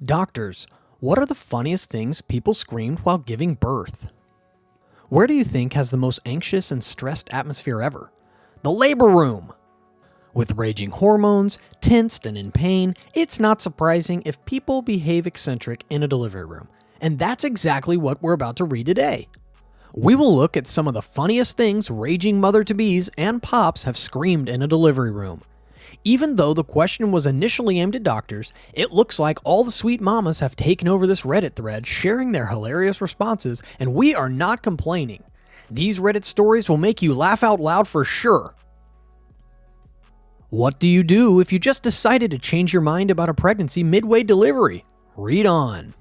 Doctors, what are the funniest things people screamed while giving birth? Where do you think has the most anxious and stressed atmosphere ever? The labor room! With raging hormones, tensed and in pain, it's not surprising if people behave eccentric in a delivery room. And that's exactly what we're about to read today. We will look at some of the funniest things raging mother-to-bees and pops have screamed in a delivery room. Even though the question was initially aimed at doctors, it looks like all the sweet mamas have taken over this Reddit thread, sharing their hilarious responses, and we are not complaining. These Reddit stories will make you laugh out loud for sure. What do you do if you just decided to change your mind about a pregnancy midway delivery? Read on.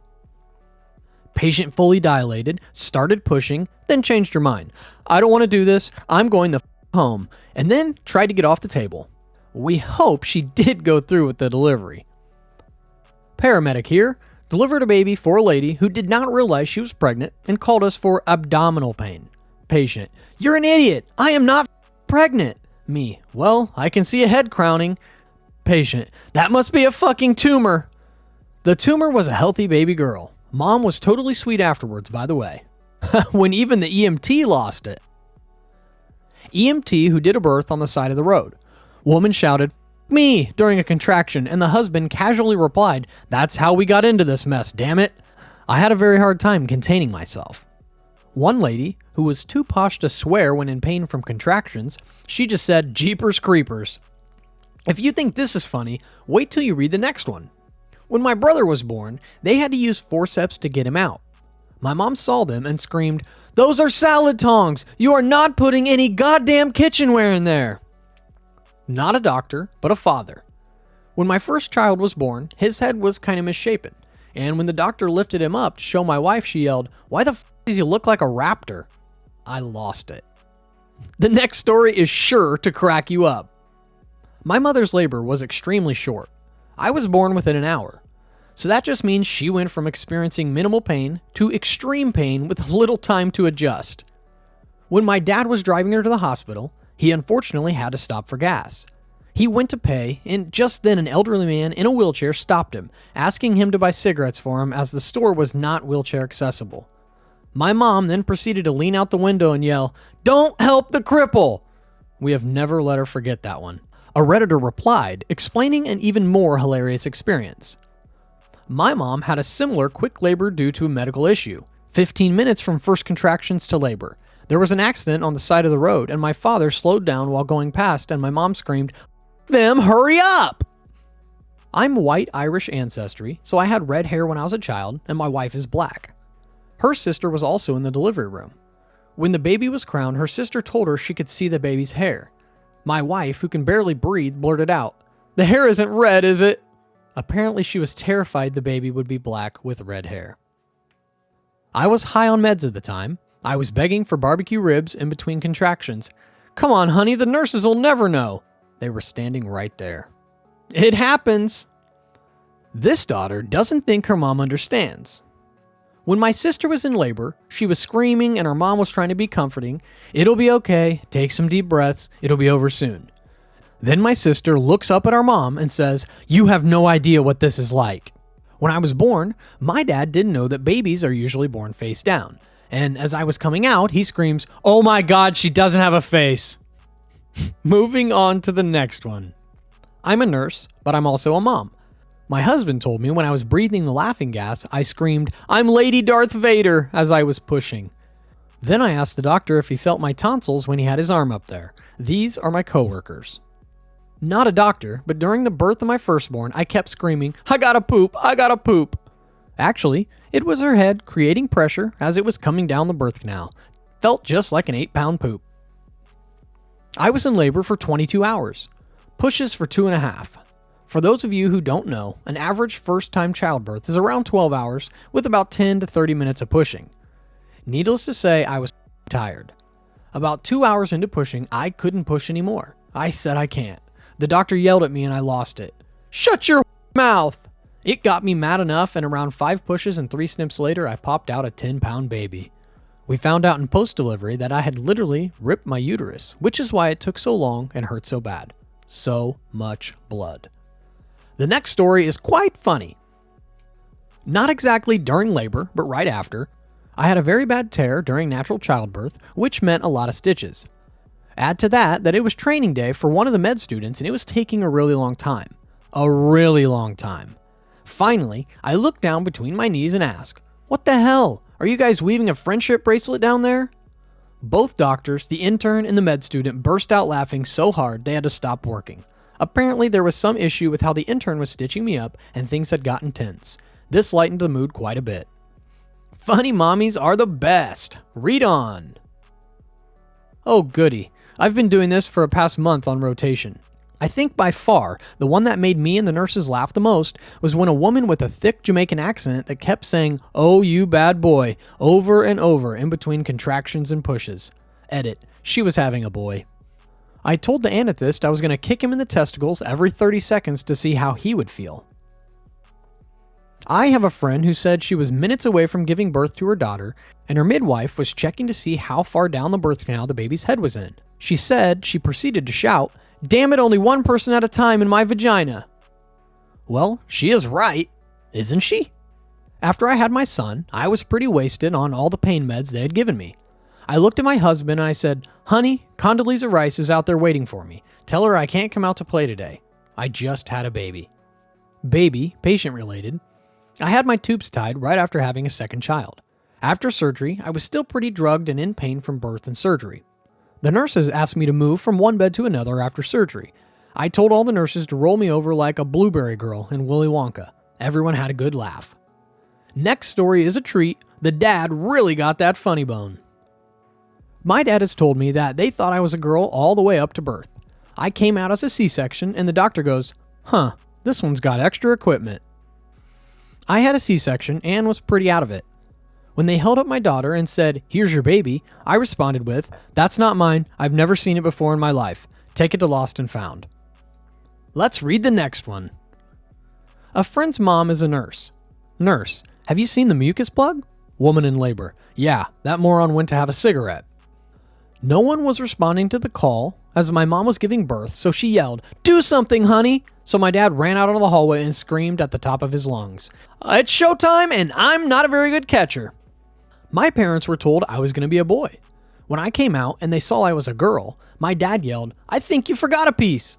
Patient fully dilated, started pushing, then changed her mind. I don't want to do this, I'm going the home, and then tried to get off the table. We hope she did go through with the delivery. Paramedic here, delivered a baby for a lady who did not realize she was pregnant and called us for abdominal pain. Patient, you're an idiot, I am not pregnant. Me, well, I can see a head crowning. Patient, that must be a fucking tumor. The tumor was a healthy baby girl. Mom was totally sweet afterwards, by the way. When even the EMT lost it. EMT who did a birth on the side of the road. Woman shouted, me, during a contraction, and the husband casually replied, that's how we got into this mess, damn it. I had a very hard time containing myself. One lady, who was too posh to swear when in pain from contractions, she just said, jeepers creepers. If you think this is funny, wait till you read the next one. When my brother was born, they had to use forceps to get him out. My mom saw them and screamed, those are salad tongs! You are not putting any goddamn kitchenware in there! Not a doctor, but a father. When my first child was born, his head was kind of misshapen, and when the doctor lifted him up to show my wife, she yelled, why the f*** does he look like a raptor? I lost it. The next story is sure to crack you up. My mother's labor was extremely short. I was born within an hour. So that just means she went from experiencing minimal pain to extreme pain with little time to adjust. When my dad was driving her to the hospital, he unfortunately had to stop for gas. He went to pay, and just then an elderly man in a wheelchair stopped him, asking him to buy cigarettes for him as the store was not wheelchair accessible. My mom then proceeded to lean out the window and yell, don't help the cripple! We have never let her forget that one. A Redditor replied, explaining an even more hilarious experience. My mom had a similar quick labor due to a medical issue, 15 minutes from first contractions to labor. There was an accident on the side of the road, and my father slowed down while going past, and my mom screamed, them, hurry up! I'm white Irish ancestry, so I had red hair when I was a child, and my wife is black. Her sister was also in the delivery room. When the baby was crowned, her sister told her she could see the baby's hair. My wife, who can barely breathe, blurted out, the hair isn't red, is it? Apparently she was terrified the baby would be black with red hair. I was high on meds at the time. I was begging for barbecue ribs in between contractions. Come on, honey, the nurses will never know. They were standing right there. It happens. This daughter doesn't think her mom understands. When my sister was in labor, she was screaming and her mom was trying to be comforting. It'll be okay. Take some deep breaths. It'll be over soon. Then my sister looks up at our mom and says, you have no idea what this is like. When I was born, my dad didn't know that babies are usually born face down. And as I was coming out, he screams, oh my God, she doesn't have a face. Moving on to the next one. I'm a nurse, but I'm also a mom. My husband told me when I was breathing the laughing gas, I screamed, I'm Lady Darth Vader, as I was pushing. Then I asked the doctor if he felt my tonsils when he had his arm up there. These are my coworkers. Not a doctor, but during the birth of my firstborn, I kept screaming, I gotta poop, I gotta poop. Actually, it was her head creating pressure as it was coming down the birth canal. Felt just like an 8-pound poop. I was in labor for 22 hours. Pushes for 2.5. For those of you who don't know, an average first-time childbirth is around 12 hours with about 10 to 30 minutes of pushing. Needless to say, I was tired. About 2 hours into pushing, I couldn't push anymore. I said I can't. The doctor yelled at me and I lost it. Shut your mouth! It got me mad enough, and around 5 pushes and 3 snips later, I popped out a 10-pound baby. We found out in post-delivery that I had literally ripped my uterus, which is why it took so long and hurt so bad. So much blood. The next story is quite funny. Not exactly during labor, but right after. I had a very bad tear during natural childbirth, which meant a lot of stitches. Add to that it was training day for one of the med students and it was taking a really long time. A really long time. Finally, I look down between my knees and ask, "What the hell? Are you guys weaving a friendship bracelet down there?" Both doctors, the intern and the med student, burst out laughing so hard they had to stop working. Apparently, there was some issue with how the intern was stitching me up and things had gotten tense. This lightened the mood quite a bit. Funny mommies are the best. Read on. Oh goody. I've been doing this for a past month on rotation. I think by far, the one that made me and the nurses laugh the most was when a woman with a thick Jamaican accent that kept saying, "Oh, you bad boy," over and over in between contractions and pushes. Edit. She was having a boy. I told the anesthist I was going to kick him in the testicles every 30 seconds to see how he would feel. I have a friend who said she was minutes away from giving birth to her daughter, and her midwife was checking to see how far down the birth canal the baby's head was in. She said she proceeded to shout, "Damn it, only one person at a time in my vagina." Well, she is right, isn't she? After I had my son, I was pretty wasted on all the pain meds they had given me. I looked at my husband and I said, "Honey, Condoleezza Rice is out there waiting for me. Tell her I can't come out to play today. I just had a baby." Baby, patient related. I had my tubes tied right after having a second child. After surgery, I was still pretty drugged and in pain from birth and surgery. The nurses asked me to move from one bed to another after surgery. I told all the nurses to roll me over like a blueberry girl in Willy Wonka. Everyone had a good laugh. Next story is a treat. The dad really got that funny bone. My dad has told me that they thought I was a girl all the way up to birth. I came out as a C-section and the doctor goes, "Huh, this one's got extra equipment." I had a C-section and was pretty out of it. When they held up my daughter and said, "Here's your baby," I responded with, "That's not mine. I've never seen it before in my life. Take it to Lost and Found." Let's read the next one. A friend's mom is a nurse. Nurse, have you seen the mucus plug? Woman in labor. Yeah, that moron went to have a cigarette. No one was responding to the call as my mom was giving birth, so she yelled, "Do something, honey!" So my dad ran out into the hallway and screamed at the top of his lungs, "It's showtime and I'm not a very good catcher." My parents were told I was going to be a boy. When I came out and they saw I was a girl, my dad yelled, "I think you forgot a piece."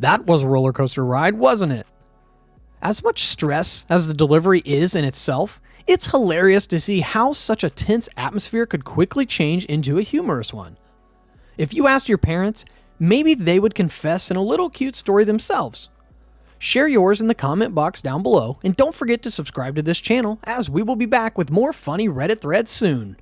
That was a roller coaster ride, wasn't it? As much stress as the delivery is in itself, it's hilarious to see how such a tense atmosphere could quickly change into a humorous one. If you asked your parents, maybe they would confess in a little cute story themselves. Share yours in the comment box down below, and don't forget to subscribe to this channel as we will be back with more funny Reddit threads soon.